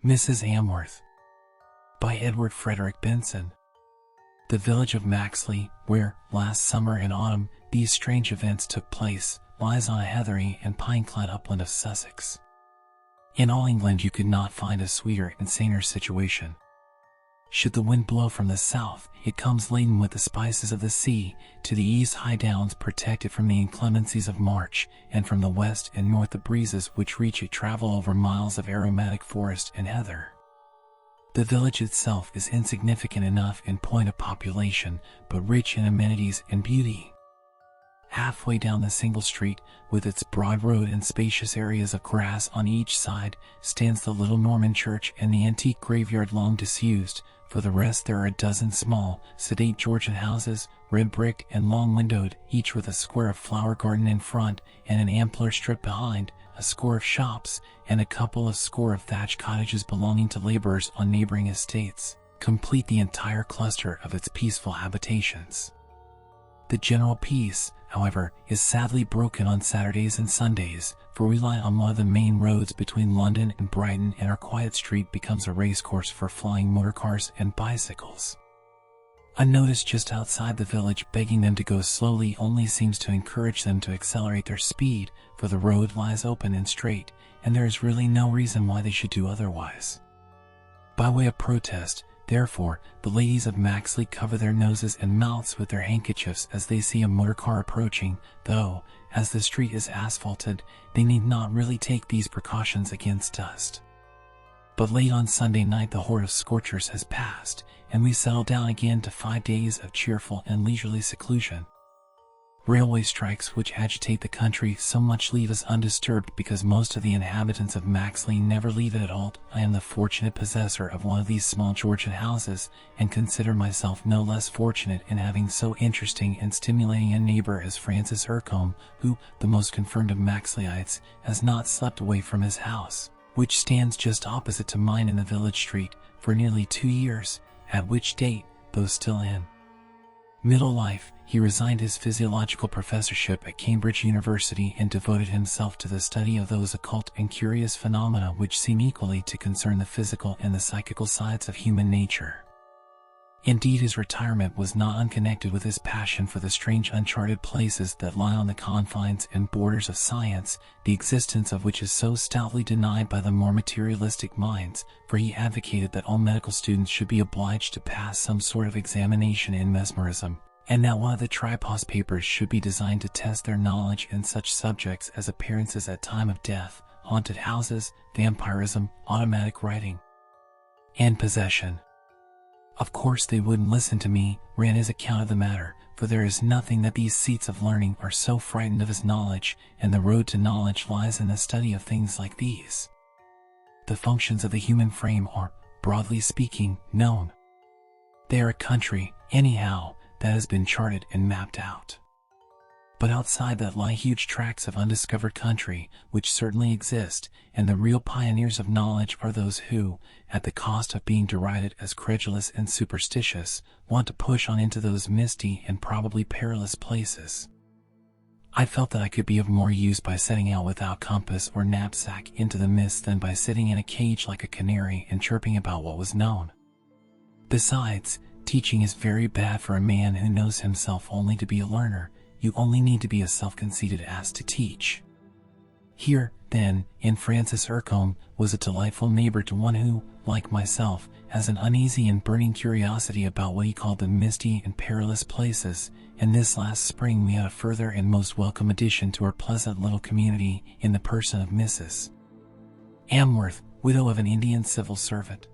Mrs. Amworth by Edward Frederic Benson. The village of Maxley, where, last summer and autumn, these strange events took place, lies on a heathery and pine-clad upland of Sussex. In all England you could not find a sweeter and saner situation. Should the wind blow from the south, it comes laden with the spices of the sea. To the east, high downs protect it from the inclemencies of March, and from the west and north the breezes which reach it travel over miles of aromatic forest and heather. The village itself is insignificant enough in point of population, but rich in amenities and beauty. Halfway down the single street, with its broad road and spacious areas of grass on each side, stands the little Norman church and the antique graveyard long disused. For the rest there are a dozen small, sedate Georgian houses, red-bricked and long-windowed, each with a square of flower garden in front and an ampler strip behind, a score of shops, and a couple of score of thatched cottages belonging to laborers on neighboring estates, complete the entire cluster of its peaceful habitations. The general peace, however, is sadly broken on Saturdays and Sundays, for we lie on one of the main roads between London and Brighton, and our quiet street becomes a racecourse for flying motor cars and bicycles. A notice just outside the village begging them to go slowly only seems to encourage them to accelerate their speed, for the road lies open and straight, and there is really no reason why they should do otherwise. By way of protest, therefore, the ladies of Maxley cover their noses and mouths with their handkerchiefs as they see a motor car approaching, though, as the street is asphalted, they need not really take these precautions against dust. But late on Sunday night the horde of scorchers has passed, and we settle down again to 5 days of cheerful and leisurely seclusion. Railway strikes which agitate the country so much leave us undisturbed because most of the inhabitants of Maxley never leave it at all. I am the fortunate possessor of one of these small Georgian houses, and consider myself no less fortunate in having so interesting and stimulating a neighbor as Francis Ercombe, who, the most confirmed of Maxleyites, has not slept away from his house, which stands just opposite to mine in the village street, for nearly 2 years, at which date, though still in middle life, he resigned his physiological professorship at Cambridge University and devoted himself to the study of those occult and curious phenomena which seem equally to concern the physical and the psychical sides of human nature. Indeed, his retirement was not unconnected with his passion for the strange uncharted places that lie on the confines and borders of science, the existence of which is so stoutly denied by the more materialistic minds, for he advocated that all medical students should be obliged to pass some sort of examination in mesmerism, and that one of the Tripos papers should be designed to test their knowledge in such subjects as appearances at time of death, haunted houses, vampirism, automatic writing, and possession. Of course they wouldn't listen to me, ran his account of the matter, for there is nothing that these seats of learning are so frightened of as knowledge, and the road to knowledge lies in the study of things like these. The functions of the human frame are, broadly speaking, known. They are a country, anyhow, that has been charted and mapped out. But outside that lie huge tracts of undiscovered country, which certainly exist, and the real pioneers of knowledge are those who, at the cost of being derided as credulous and superstitious, want to push on into those misty and probably perilous places. I felt that I could be of more use by setting out without compass or knapsack into the mist than by sitting in a cage like a canary and chirping about what was known. Besides, teaching is very bad for a man who knows himself only to be a learner. You only need to be a self-conceited ass to teach. Here, then, in Francis Ercombe, was a delightful neighbor to one who, like myself, has an uneasy and burning curiosity about what he called the misty and perilous places, and this last spring we had a further and most welcome addition to our pleasant little community in the person of Mrs. Amworth, widow of an Indian civil servant.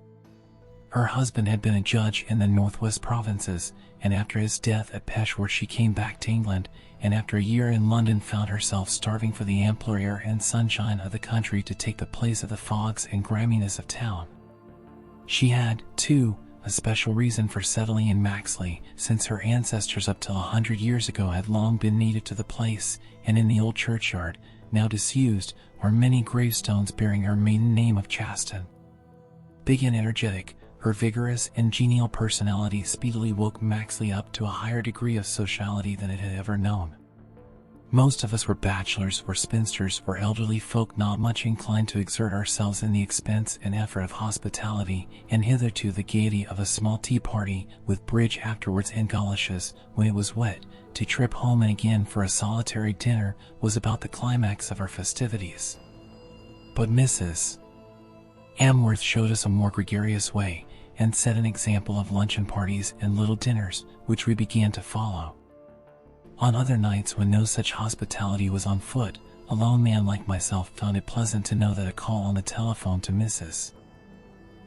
Her husband had been a judge in the northwest provinces, and after his death at Peshawar she came back to England, and after a year in London found herself starving for the ampler air and sunshine of the country to take the place of the fogs and griminess of town. She had, too, a special reason for settling in Maxley, since her ancestors up till 100 years ago had long been native to the place, and in the old churchyard, now disused, are many gravestones bearing her maiden name of Chaston. Big and energetic, her vigorous and genial personality speedily woke Maxley up to a higher degree of sociality than it had ever known. Most of us were bachelors or spinsters or elderly folk not much inclined to exert ourselves in the expense and effort of hospitality, and hitherto the gaiety of a small tea party with bridge afterwards and goloshes when it was wet, to trip home and again for a solitary dinner, was about the climax of our festivities. But Mrs. Amworth showed us a more gregarious way, and set an example of luncheon parties and little dinners, which we began to follow. On other nights when no such hospitality was on foot, a lone man like myself found it pleasant to know that a call on the telephone to Mrs.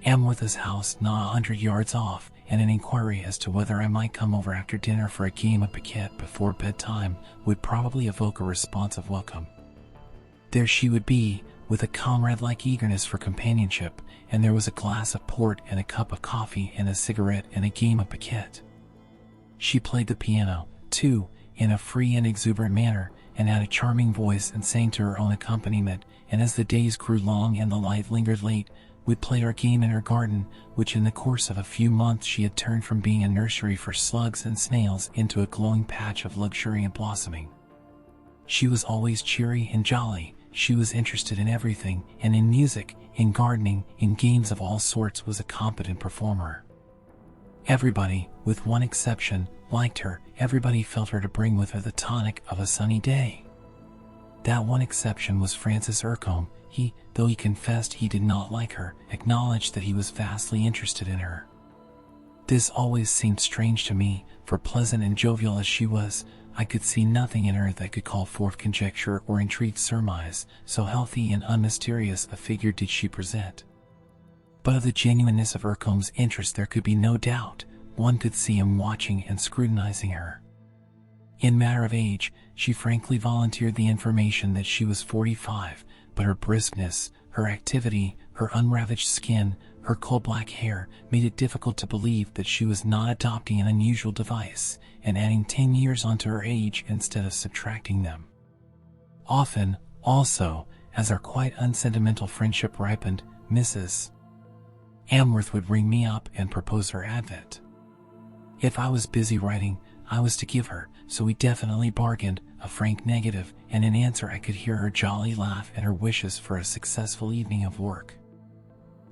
Amworth's house not 100 yards off, and an inquiry as to whether I might come over after dinner for a game of piquet before bedtime, would probably evoke a response of welcome. There she would be, with a comrade-like eagerness for companionship, and there was a glass of port and a cup of coffee and a cigarette and a game of piquet. She played the piano, too, in a free and exuberant manner, and had a charming voice and sang to her own accompaniment, and as the days grew long and the light lingered late, we played our game in her garden, which in the course of a few months she had turned from being a nursery for slugs and snails into a glowing patch of luxuriant blossoming. She was always cheery and jolly. She was interested in everything, and in music, in gardening, in games of all sorts was a competent performer. Everybody, with one exception, liked her. Everybody felt her to bring with her the tonic of a sunny day. That one exception was Francis Ercombe. He, though he confessed he did not like her, acknowledged that he was vastly interested in her. This always seemed strange to me, for pleasant and jovial as she was, I could see nothing in her that could call forth conjecture or intrigued surmise, so healthy and unmysterious a figure did she present. But of the genuineness of Ercombe's interest there could be no doubt. One could see him watching and scrutinizing her. In matter of age, she frankly volunteered the information that she was 45, but her briskness, her activity, her unravaged skin, her coal-black hair made it difficult to believe that she was not adopting an unusual device and adding 10 years onto her age instead of subtracting them. Often, also, as our quite unsentimental friendship ripened, Mrs. Amworth would ring me up and propose her advent. If I was busy writing, I was to give her, so we definitely bargained, a frank negative, and in answer I could hear her jolly laugh and her wishes for a successful evening of work.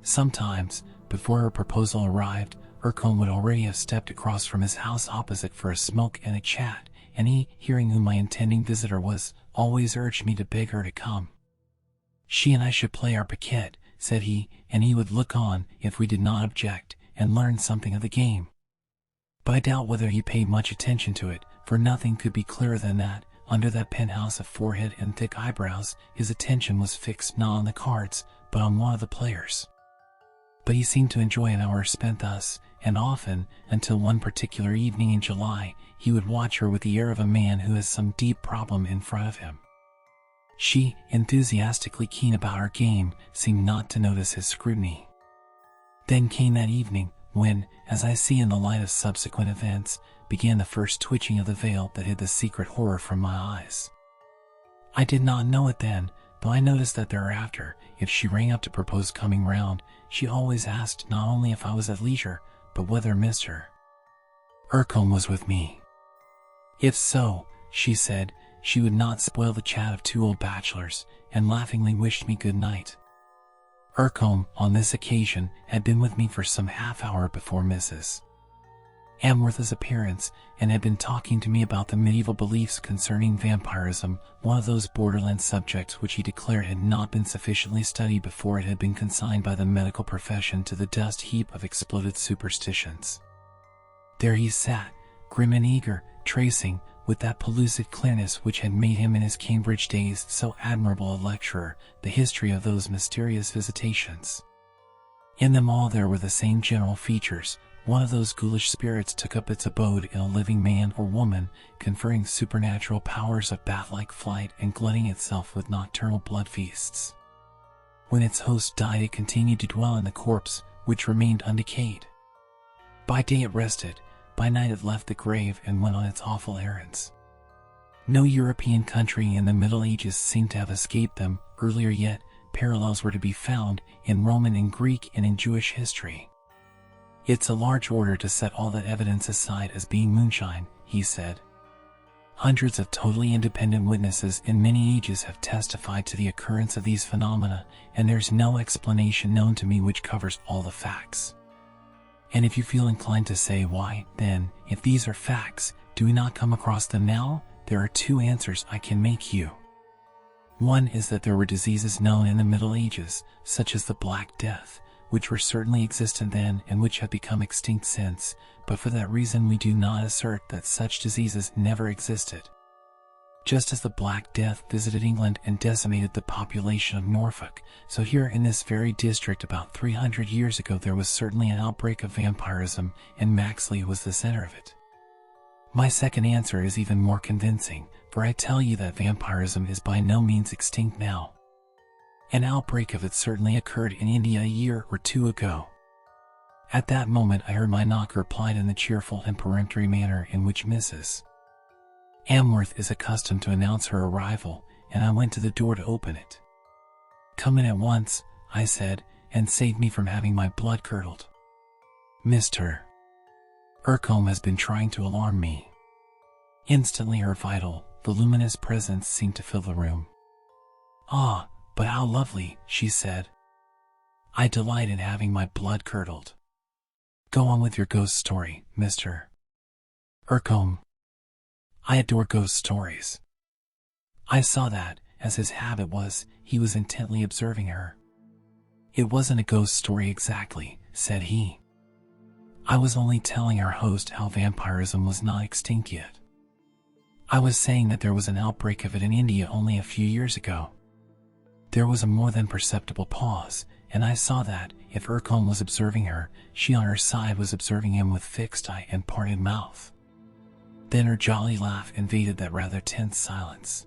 Sometimes, before her proposal arrived, Ercombe would already have stepped across from his house opposite for a smoke and a chat, and he, hearing who my intending visitor was, always urged me to beg her to come. She and I should play our piquet, said he, and he would look on, if we did not object, and learn something of the game. But I doubt whether he paid much attention to it, for nothing could be clearer than that, under that penthouse of forehead and thick eyebrows, his attention was fixed not on the cards, but on one of the players. But he seemed to enjoy an hour spent thus, and often, until one particular evening in July, he would watch her with the air of a man who has some deep problem in front of him. She, enthusiastically keen about her game, seemed not to notice his scrutiny. Then came that evening, when, as I see in the light of subsequent events, began the first twitching of the veil that hid the secret horror from my eyes. I did not know it then, though I noticed that thereafter, if she rang up to propose coming round, she always asked not only if I was at leisure, but whether Mr. Ercombe was with me. If so, she said, she would not spoil the chat of two old bachelors, and laughingly wished me good night. Ercombe, on this occasion, had been with me for some half hour before Mrs. Amworth's appearance, and had been talking to me about the medieval beliefs concerning vampirism, one of those borderland subjects which he declared had not been sufficiently studied before it had been consigned by the medical profession to the dust heap of exploded superstitions. There he sat, grim and eager, tracing, with that pellucid clearness which had made him in his Cambridge days so admirable a lecturer, the history of those mysterious visitations. In them all there were the same general features. One of those ghoulish spirits took up its abode in a living man or woman, conferring supernatural powers of bat-like flight and glutting itself with nocturnal blood feasts. When its host died it continued to dwell in the corpse, which remained undecayed. By day it rested, by night it left the grave and went on its awful errands. No European country in the Middle Ages seemed to have escaped them. Earlier yet, parallels were to be found in Roman and Greek and in Jewish history. It's a large order to set all that evidence aside as being moonshine, he said. Hundreds of totally independent witnesses in many ages have testified to the occurrence of these phenomena, and there's no explanation known to me which covers all the facts. And if you feel inclined to say why, then, if these are facts, do we not come across them now? There are two answers I can make you. One is that there were diseases known in the Middle Ages, such as the Black Death, which were certainly existent then and which have become extinct since, but for that reason we do not assert that such diseases never existed. Just as the Black Death visited England and decimated the population of Norfolk, so here in this very district about 300 years ago there was certainly an outbreak of vampirism, and Maxley was the center of it. My second answer is even more convincing, for I tell you that vampirism is by no means extinct now. An outbreak of it certainly occurred in India a year or two ago. At that moment I heard my knocker plied in the cheerful and peremptory manner in which Mrs. Amworth is accustomed to announce her arrival, and I went to the door to open it. "Come in at once," I said, "and save me from having my blood curdled. Mr. Ercombe has been trying to alarm me." Instantly her vital, voluminous presence seemed to fill the room. "Ah, but how lovely," she said. "I delight in having my blood curdled. Go on with your ghost story, Mr. Ercombe." I adore ghost stories. I saw that, as his habit was, he was intently observing her. "It wasn't a ghost story exactly," said he. "I was only telling our host how vampirism was not extinct yet. I was saying that there was an outbreak of it in India only a few years ago." There was a more than perceptible pause, and I saw that, if Ercombe was observing her, she on her side was observing him with fixed eye and parted mouth. Then her jolly laugh invaded that rather tense silence.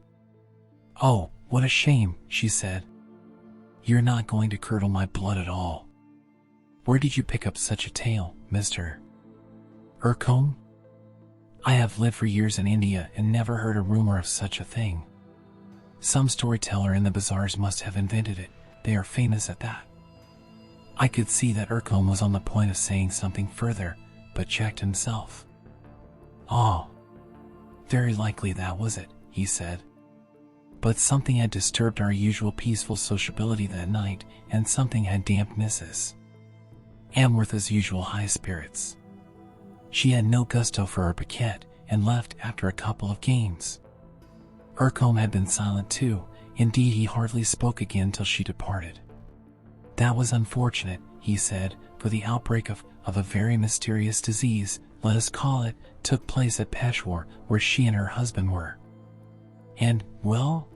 "Oh, what a shame," she said. "You're not going to curdle my blood at all. Where did you pick up such a tale, Mr. Ercombe? I have lived for years in India and never heard a rumor of such a thing. Some storyteller in the bazaars must have invented it. They are famous at that." I could see that Ercombe was on the point of saying something further, but checked himself. "Oh, very likely that was it," he said. But something had disturbed our usual peaceful sociability that night, and something had damped Mrs. Amworth's usual high spirits. She had no gusto for her piquet, and left after a couple of games. Ercombe had been silent too. Indeed, he hardly spoke again till she departed. "That was unfortunate," he said, "for the outbreak of a very mysterious disease, let us call it, took place at Peshawar, where she and her husband were." "And, well?"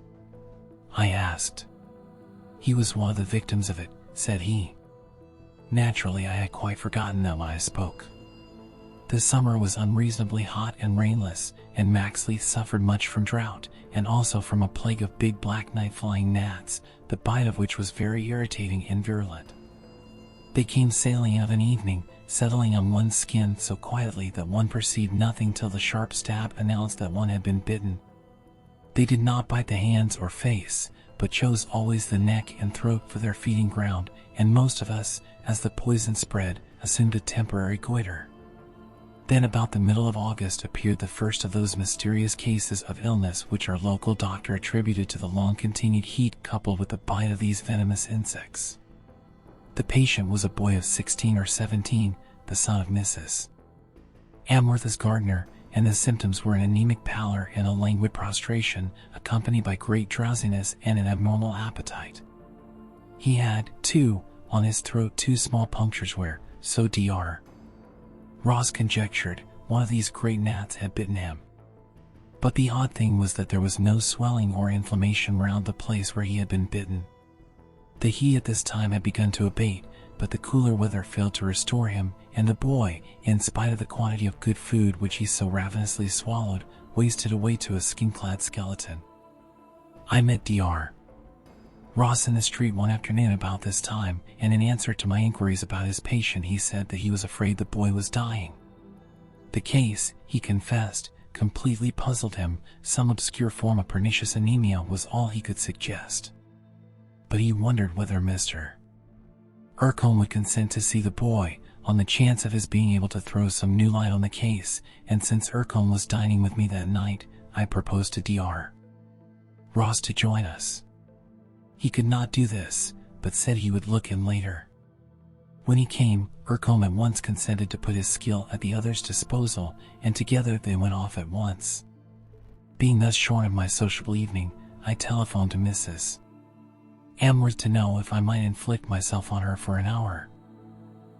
I asked. "He was one of the victims of it," said he. Naturally, I had quite forgotten them when I spoke. The summer was unreasonably hot and rainless, and Maxley suffered much from drought, and also from a plague of big black night-flying gnats, the bite of which was very irritating and virulent. They came sailing of an evening, settling on one's skin so quietly that one perceived nothing till the sharp stab announced that one had been bitten. They did not bite the hands or face, but chose always the neck and throat for their feeding ground, and most of us, as the poison spread, assumed a temporary goiter. Then about the middle of August appeared the first of those mysterious cases of illness which our local doctor attributed to the long-continued heat coupled with the bite of these venomous insects. The patient was a boy of 16 or 17, the son of Mrs. Amworth's gardener, and the symptoms were an anemic pallor and a languid prostration, accompanied by great drowsiness and an abnormal appetite. He had, too, on his throat 2 small punctures where, so Dr. Ross conjectured, one of these great gnats had bitten him. But the odd thing was that there was no swelling or inflammation round the place where he had been bitten. The heat at this time had begun to abate, but the cooler weather failed to restore him, and the boy, in spite of the quantity of good food which he so ravenously swallowed, wasted away to a skin-clad skeleton. I met Dr. Ross in the street one afternoon about this time, and in answer to my inquiries about his patient he said that he was afraid the boy was dying. The case, he confessed, completely puzzled him. Some obscure form of pernicious anemia was all he could suggest. But he wondered whether Mr. Ercombe would consent to see the boy, on the chance of his being able to throw some new light on the case, and since Ercombe was dining with me that night, I proposed to Dr. Ross to join us. He could not do this, but said he would look in later. When he came, Ercombe at once consented to put his skill at the other's disposal, and together they went off at once. Being thus shorn of my sociable evening, I telephoned to Mrs. Amworth to know if I might inflict myself on her for an hour.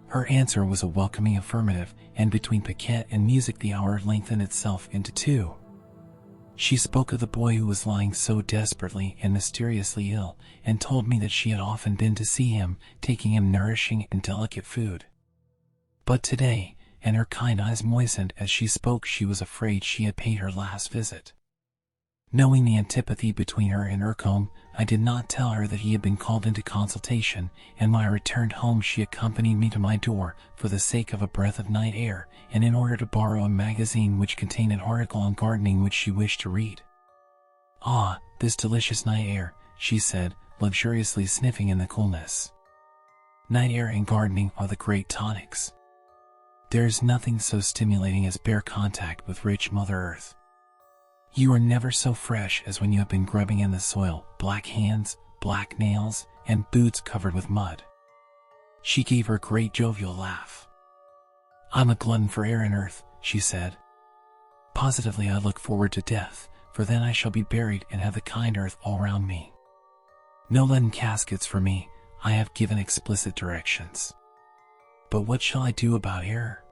Her answer was a welcoming affirmative, and between piquet and music the hour lengthened itself into 2. She spoke of the boy who was lying so desperately and mysteriously ill, and told me that she had often been to see him, taking him nourishing and delicate food. But today, and her kind eyes moistened as she spoke, she was afraid she had paid her last visit. Knowing the antipathy between her and Ercombe, I did not tell her that he had been called into consultation, and when I returned home she accompanied me to my door for the sake of a breath of night air, and in order to borrow a magazine which contained an article on gardening which she wished to read. "Ah, this delicious night air," she said, luxuriously sniffing in the coolness. "Night air and gardening are the great tonics. There is nothing so stimulating as bare contact with rich Mother Earth. You are never so fresh as when you have been grubbing in the soil, black hands, black nails, and boots covered with mud." She gave her great jovial laugh. "I'm a glutton for air and earth," she said. "Positively I look forward to death, for then I shall be buried and have the kind earth all round me. No leaden caskets for me, I have given explicit directions. But what shall I do about air?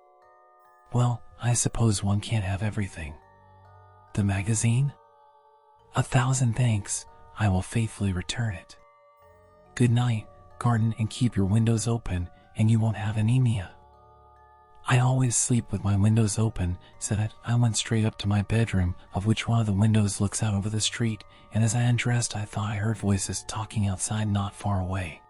Well, I suppose one can't have everything. The magazine? 1,000 thanks, I will faithfully return it. Good night, garden and keep your windows open, and you won't have anemia." "I always sleep with my windows open," said I. I went straight up to my bedroom, of which one of the windows looks out over the street, and as I undressed I thought I heard voices talking outside not far away.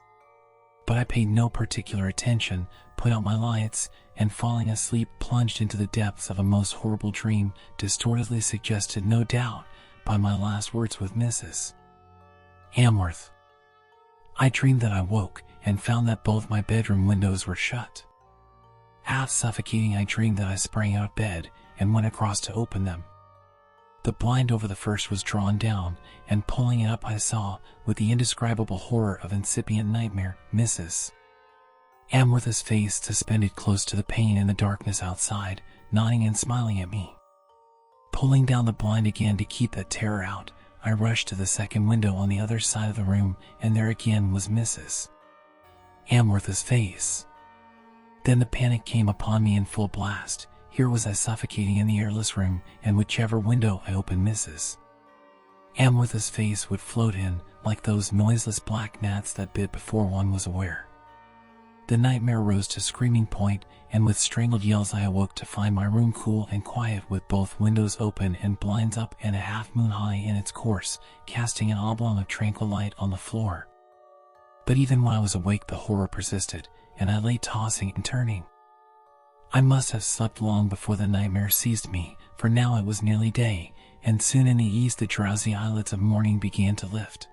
But I paid no particular attention, put out my lights, and falling asleep plunged into the depths of a most horrible dream, distortedly suggested no doubt by my last words with Mrs. Amworth. I dreamed that I woke and found that both my bedroom windows were shut. Half suffocating, I dreamed that I sprang out of bed and went across to open them. The blind over the first was drawn down, and pulling it up I saw, with the indescribable horror of incipient nightmare, Mrs. Amworth's face suspended close to the pane in the darkness outside, nodding and smiling at me. Pulling down the blind again to keep that terror out, I rushed to the second window on the other side of the room, and there again was Mrs. Amworth's face. Then the panic came upon me in full blast. Here was I suffocating in the airless room, and whichever window I opened, Mrs. Amworth's face would float in, like those noiseless black gnats that bit before one was aware. The nightmare rose to screaming point, and with strangled yells I awoke to find my room cool and quiet, with both windows open and blinds up, and a half-moon high in its course, casting an oblong of tranquil light on the floor. But even when I was awake the horror persisted, and I lay tossing and turning. I must have slept long before the nightmare seized me, for now it was nearly day, and soon in the east the drowsy eyelids of morning began to lift.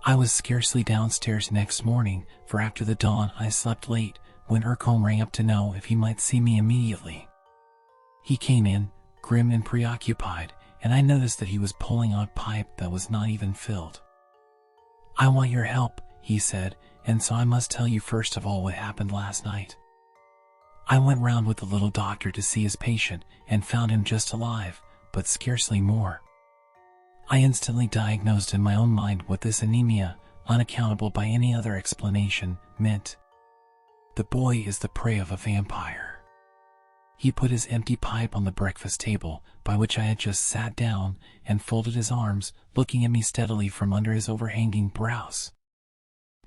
I was scarcely downstairs next morning, for after the dawn I slept late, when Ercombe rang up to know if he might see me immediately. He came in, grim and preoccupied, and I noticed that he was pulling out a pipe that was not even filled. "I want your help," he said, "and so I must tell you first of all what happened last night. I went round with the little doctor to see his patient, and found him just alive, but scarcely more. I instantly diagnosed in my own mind what this anemia, unaccountable by any other explanation, meant. The boy is the prey of a vampire." He put his empty pipe on the breakfast table, by which I had just sat down, and folded his arms, looking at me steadily from under his overhanging brows.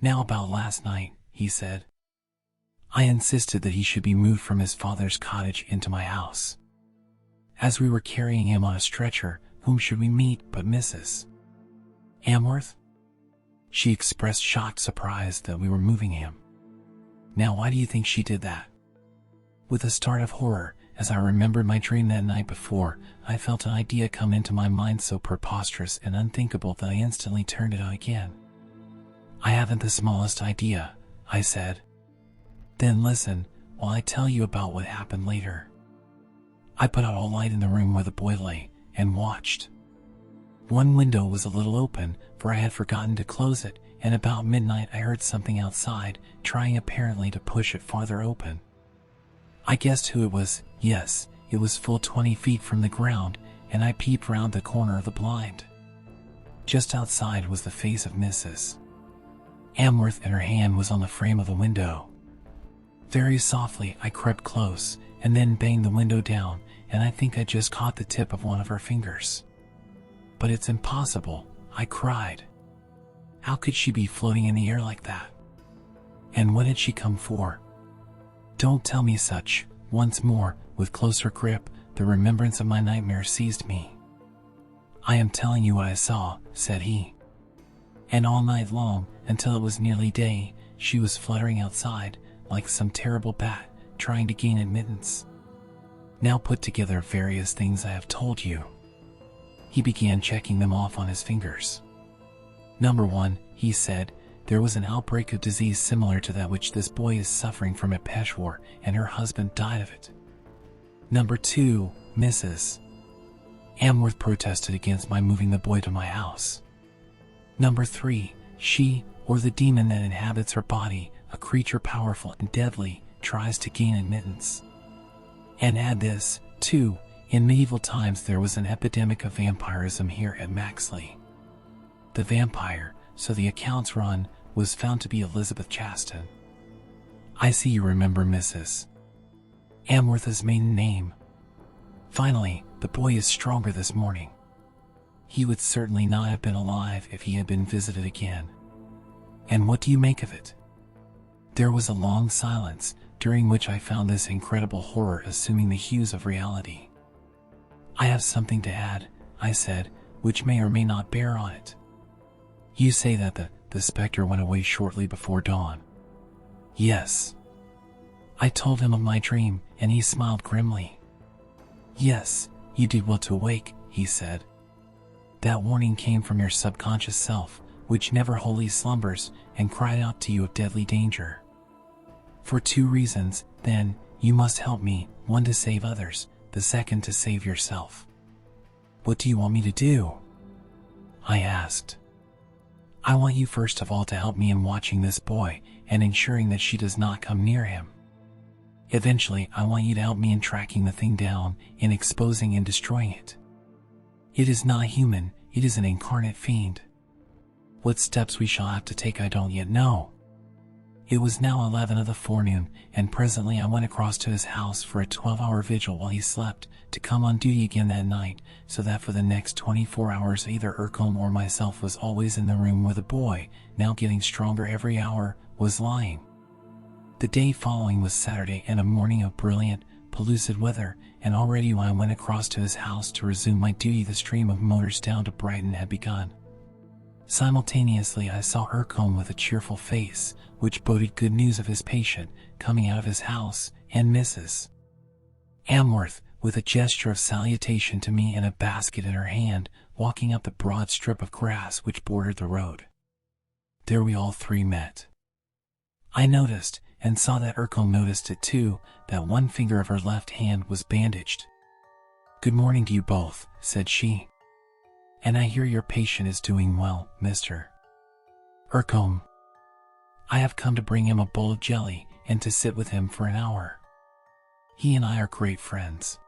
"Now about last night," he said. "I insisted that he should be moved from his father's cottage into my house. As we were carrying him on a stretcher, whom should we meet but Mrs. Amworth? She expressed shocked surprise that we were moving him. Now why do you think she did that?" With a start of horror, as I remembered my dream that night before, I felt an idea come into my mind so preposterous and unthinkable that I instantly turned it out again. "I haven't the smallest idea," I said. "Then listen, while I tell you about what happened later." I put out all light in the room where the boy lay, and watched. One window was a little open, for I had forgotten to close it, and about midnight I heard something outside, trying apparently to push it farther open. I guessed who it was. Yes, it was full 20 feet from the ground, and I peeped round the corner of the blind. Just outside was the face of Mrs. Amworth, and her hand was on the frame of the window. Very softly I crept close, and then banged the window down, and I think I just caught the tip of one of her fingers. "But it's impossible," I cried. "How could she be floating in the air like that? And what had she come for?" "Don't tell me such." Once more, with closer grip, the remembrance of my nightmare seized me. "I am telling you what I saw," said he. "And all night long, until it was nearly day, she was fluttering outside, like some terrible bat, trying to gain admittance. Now put together various things I have told you." He began checking them off on his fingers. "Number 1, he said, there was an outbreak of disease similar to that which this boy is suffering from at Peshawar, and her husband died of it. Number 2, Mrs. Amworth protested against my moving the boy to my house. Number 3, she, or the demon that inhabits her body, a creature powerful and deadly, tries to gain admittance. And add this, too, in medieval times there was an epidemic of vampirism here at Maxley. The vampire, so the accounts run, was found to be Elizabeth Chaston. I see you remember Mrs. Amworth's maiden name. Finally, the boy is stronger this morning. He would certainly not have been alive if he had been visited again. And what do you make of it?" There was a long silence, during which I found this incredible horror assuming the hues of reality. "I have something to add," I said, "which may or may not bear on it. You say that the spectre went away shortly before dawn." "Yes." I told him of my dream, and he smiled grimly. "Yes, you did well to awake," he said. "That warning came from your subconscious self, which never wholly slumbers, and cried out to you of deadly danger. For 2 reasons, then, you must help me, 1 to save others, the 2nd to save yourself." "What do you want me to do?" I asked. "I want you first of all to help me in watching this boy, and ensuring that she does not come near him. Eventually, I want you to help me in tracking the thing down, in exposing and destroying it. It is not human, it is an incarnate fiend. What steps we shall have to take I don't yet know." It was now 11 of the forenoon, and presently I went across to his house for a 12-hour vigil while he slept, to come on duty again that night, so that for the next 24 hours either Ercombe or myself was always in the room where the boy, now getting stronger every hour, was lying. The day following was Saturday, and a morning of brilliant, pellucid weather, and already when I went across to his house to resume my duty the stream of motors down to Brighton had begun. Simultaneously I saw Ercombe with a cheerful face, which boded good news of his patient, coming out of his house, and Mrs. Amworth, with a gesture of salutation to me and a basket in her hand, walking up the broad strip of grass which bordered the road. There we all 3 met. I noticed, and saw that Ercombe noticed it too, that one finger of her left hand was bandaged. "Good morning to you both," said she. "And I hear your patient is doing well, Mr. Ercombe. I have come to bring him a bowl of jelly, and to sit with him for an hour. He and I are great friends.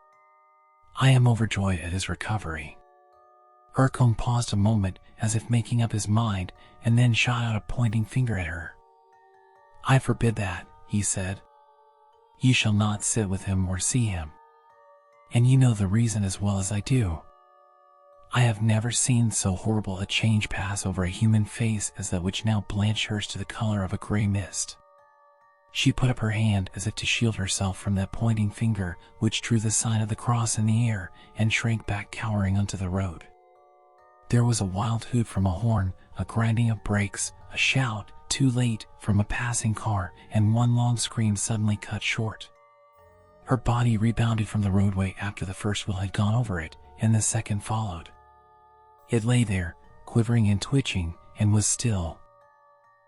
I am overjoyed at his recovery." Ercombe paused a moment, as if making up his mind, and then shot out a pointing finger at her. "I forbid that," he said. "You shall not sit with him or see him. And you know the reason as well as I do. I have never seen so horrible a change pass over a human face as that which now blanched hers to the color of a gray mist." She put up her hand as if to shield herself from that pointing finger, which drew the sign of the cross in the air, and shrank back cowering onto the road. There was a wild hoot from a horn, a grinding of brakes, a shout, too late, from a passing car, and one long scream suddenly cut short. Her body rebounded from the roadway after the first wheel had gone over it, and the second followed. It lay there, quivering and twitching, and was still.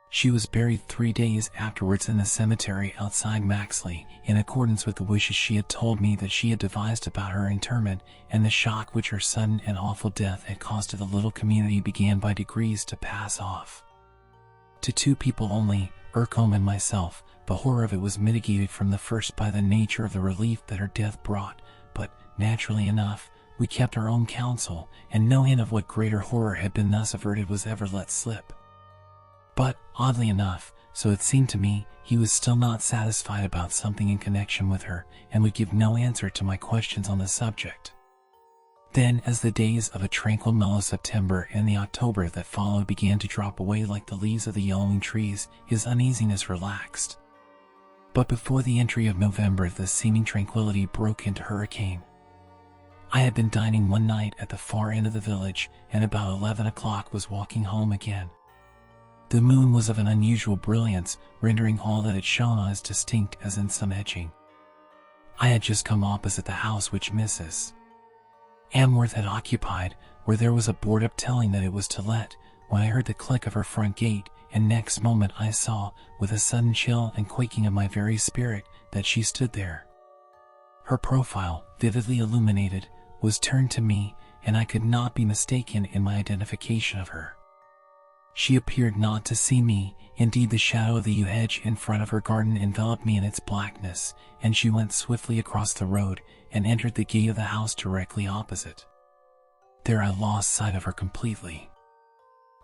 She was buried 3 days afterwards in the cemetery outside Maxley, in accordance with the wishes she had told me that she had devised about her interment, and the shock which her sudden and awful death had caused to the little community began by degrees to pass off. To 2 people only, Ercombe and myself, the horror of it was mitigated from the first by the nature of the relief that her death brought, but, naturally enough, we kept our own counsel, and no hint of what greater horror had been thus averted was ever let slip. But, oddly enough, so it seemed to me, he was still not satisfied about something in connection with her, and would give no answer to my questions on the subject. Then, as the days of a tranquil mellow September and the October that followed began to drop away like the leaves of the yellowing trees, his uneasiness relaxed. But before the entry of November, the seeming tranquility broke into hurricane. I had been dining one night at the far end of the village, and about 11 o'clock was walking home again. The moon was of an unusual brilliance, rendering all that it shone on as distinct as in some etching. I had just come opposite the house which Mrs. Amworth had occupied, where there was a board up telling that it was to let, when I heard the click of her front gate, and next moment I saw, with a sudden chill and quaking of my very spirit, that she stood there. Her profile, vividly illuminated, was turned to me, and I could not be mistaken in my identification of her. She appeared not to see me, indeed the shadow of the yew hedge in front of her garden enveloped me in its blackness, and she went swiftly across the road, and entered the gate of the house directly opposite. There I lost sight of her completely.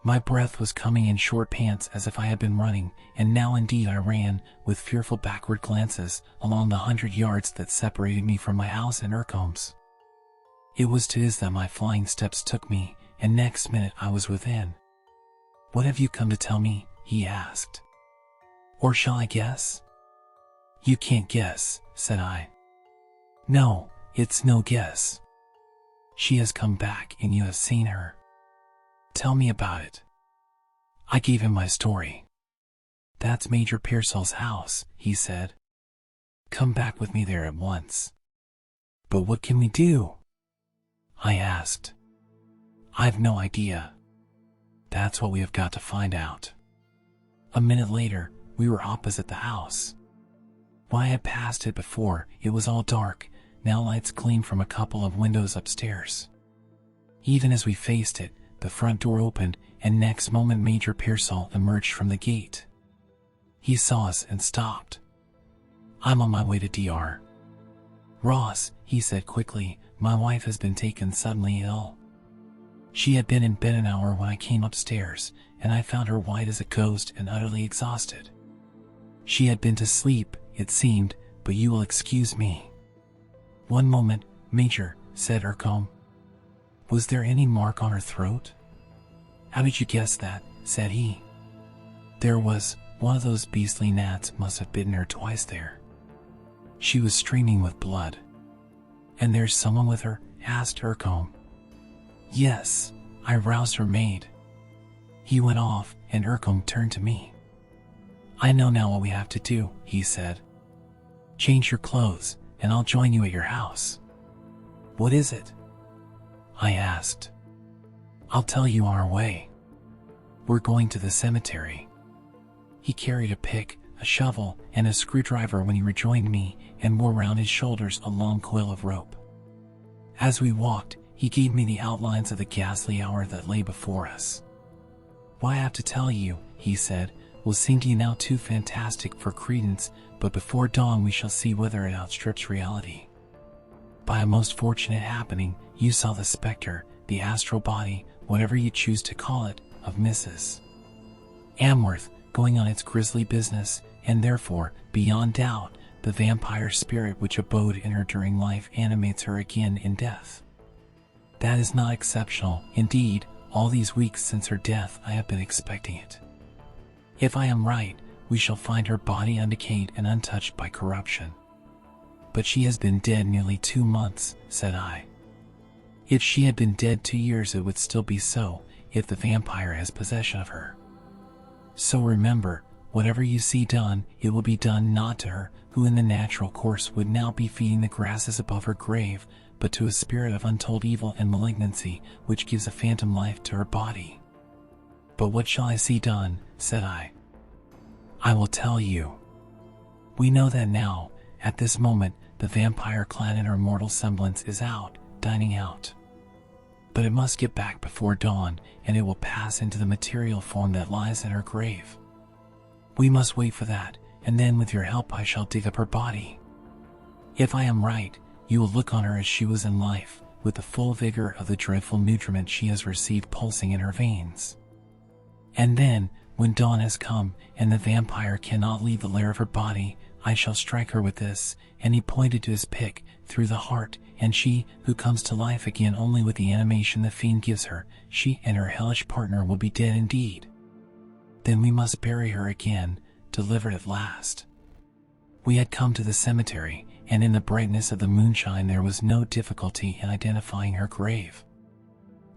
My breath was coming in short pants as if I had been running, and now indeed I ran, with fearful backward glances, along the 100 yards that separated me from my house and Ercombe's. It was to his that my flying steps took me, and next minute I was within. "What have you come to tell me?" he asked. "Or shall I guess?" "You can't guess," said I. "No, it's no guess. She has come back and you have seen her. Tell me about it." I gave him my story. "That's Major Pearsall's house," he said. "Come back with me there at once." "But what can we do?" I asked. "I've no idea. That's what we have got to find out." A minute later, we were opposite the house. When I had passed it before, it was all dark. Now lights gleamed from a couple of windows upstairs. Even as we faced it, the front door opened, and next moment Major Pearsall emerged from the gate. He saw us and stopped. "I'm on my way to Dr. Ross," he said quickly. "My wife has been taken suddenly ill. She had been in bed an hour when I came upstairs, and I found her white as a ghost and utterly exhausted. She had been to sleep, it seemed, but you will excuse me." "One moment, Major," said Ercombe. "Was there any mark on her throat?" "How did you guess that?" said he. "There was. One of those beastly gnats must have bitten her twice there. She was streaming with blood." "And there's someone with her?" asked Ercombe. "Yes, I roused her maid." He went off, and Ercombe turned to me. "I know now what we have to do," he said. "Change your clothes, and I'll join you at your house." "What is it?" I asked. "I'll tell you on our way. We're going to the cemetery." He carried a pick, a shovel, and a screwdriver when he rejoined me, and wore round his shoulders a long coil of rope. As we walked, he gave me the outlines of the ghastly hour that lay before us. "What I have to tell you," he said, "will seem to you now too fantastic for credence, but before dawn we shall see whether it outstrips reality. By a most fortunate happening, you saw the spectre, the astral body, whatever you choose to call it, of Mrs. Amworth, going on its grisly business, and therefore, beyond doubt, the vampire spirit which abode in her during life animates her again in death. That is not exceptional. Indeed, all these weeks since her death I have been expecting it. If I am right, we shall find her body undecayed and untouched by corruption." "But she has been dead nearly 2 months," said I. "If she had been dead 2 years it would still be so, if the vampire has possession of her. So remember, whatever you see done, it will be done not to her, who in the natural course would now be feeding the grasses above her grave, but to a spirit of untold evil and malignancy, which gives a phantom life to her body." "But what shall I see done?" said I. I will tell you. We know that now, at this moment, the vampire clad in her mortal semblance is out, dining out. But it must get back before dawn, and it will pass into the material form that lies in her grave. We must wait for that, and then with your help I shall dig up her body. If I am right, you will look on her as she was in life, with the full vigor of the dreadful nutriment she has received pulsing in her veins. And then, when dawn has come, and the vampire cannot leave the lair of her body, I shall strike her with this, and he pointed to his pick, through the heart, and she, who comes to life again only with the animation the fiend gives her, she and her hellish partner will be dead indeed. Then we must bury her again, delivered at last. We had come to the cemetery, and in the brightness of the moonshine there was no difficulty in identifying her grave.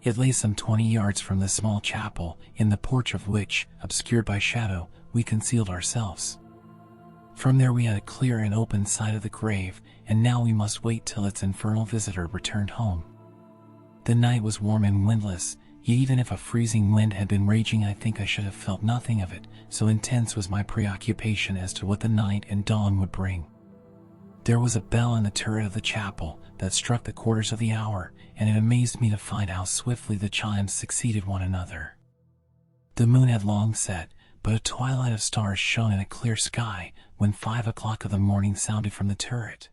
It lay some 20 yards from the small chapel, in the porch of which, obscured by shadow, we concealed ourselves. From there we had a clear and open side of the grave, and now we must wait till its infernal visitor returned home. The night was warm and windless, yet even if a freezing wind had been raging I think I should have felt nothing of it, so intense was my preoccupation as to what the night and dawn would bring. There was a bell in the turret of the chapel that struck the quarters of the hour, and it amazed me to find how swiftly the chimes succeeded one another. The moon had long set, but a twilight of stars shone in a clear sky when 5 o'clock of the morning sounded from the turret.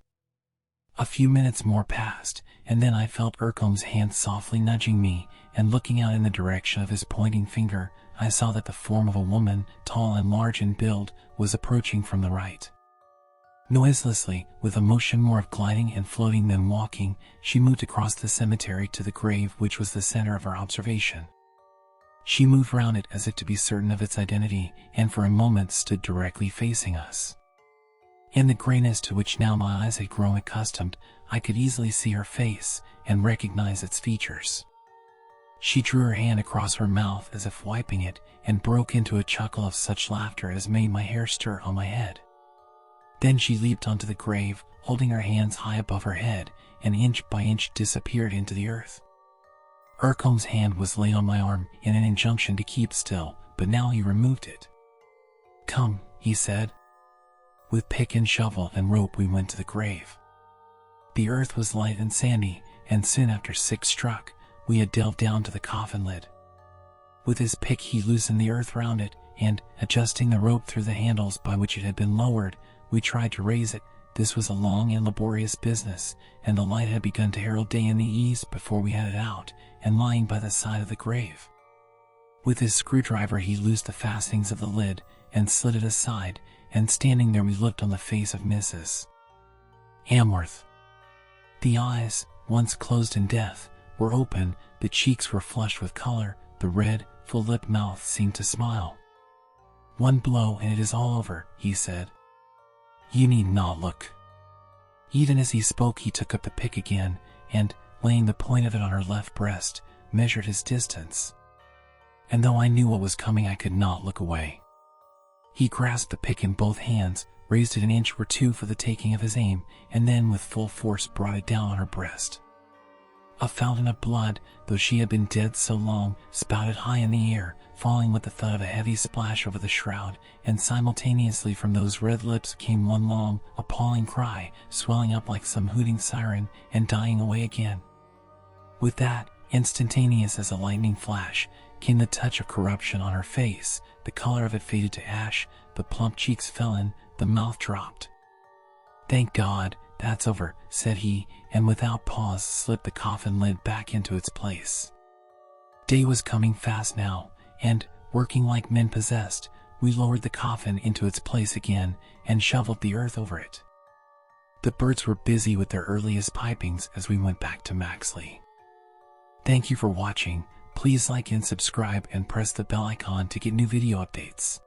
A few minutes more passed, and then I felt Ercombe's hand softly nudging me, and looking out in the direction of his pointing finger, I saw that the form of a woman, tall and large in build, was approaching from the right. Noiselessly, with a motion more of gliding and floating than walking, she moved across the cemetery to the grave which was the center of our observation. She moved round it as if to be certain of its identity, and for a moment stood directly facing us. In the grayness to which now my eyes had grown accustomed, I could easily see her face, and recognize its features. She drew her hand across her mouth as if wiping it, and broke into a chuckle of such laughter as made my hair stir on my head. Then she leaped onto the grave, holding her hands high above her head, and inch by inch disappeared into the earth. Ercombe's hand was laid on my arm in an injunction to keep still, but now he removed it. "Come," he said. With pick and shovel and rope we went to the grave. The earth was light and sandy, and soon after 6 struck, we had delved down to the coffin lid. With his pick he loosened the earth round it, and, adjusting the rope through the handles by which it had been lowered, we tried to raise it. This was a long and laborious business, and the light had begun to herald day in the east before we had it out, and lying by the side of the grave. With his screwdriver he loosed the fastenings of the lid, and slid it aside, and standing there we looked on the face of Mrs. Amworth. The eyes, once closed in death, were open, the cheeks were flushed with color, the red, full-lipped mouth seemed to smile. "One blow and it is all over," he said. "You need not look." Even as he spoke he took up the pick again, and, laying the point of it on her left breast, measured his distance. And though I knew what was coming I could not look away. He grasped the pick in both hands, raised it an inch or two for the taking of his aim, and then with full force brought it down on her breast. A fountain of blood, though she had been dead so long, spouted high in the air, falling with the thud of a heavy splash over the shroud, and simultaneously from those red lips came one long, appalling cry, swelling up like some hooting siren, and dying away again. With that, instantaneous as a lightning flash, came the touch of corruption on her face, the color of it faded to ash, the plump cheeks fell in, the mouth dropped. "Thank God, that's over," said he, and without pause slipped the coffin lid back into its place. Day was coming fast now, and, working like men possessed, we lowered the coffin into its place again, and shoveled the earth over it. The birds were busy with their earliest pipings as we went back to Maxley. Thank you for watching. Please like and subscribe and press the bell icon to get new video updates.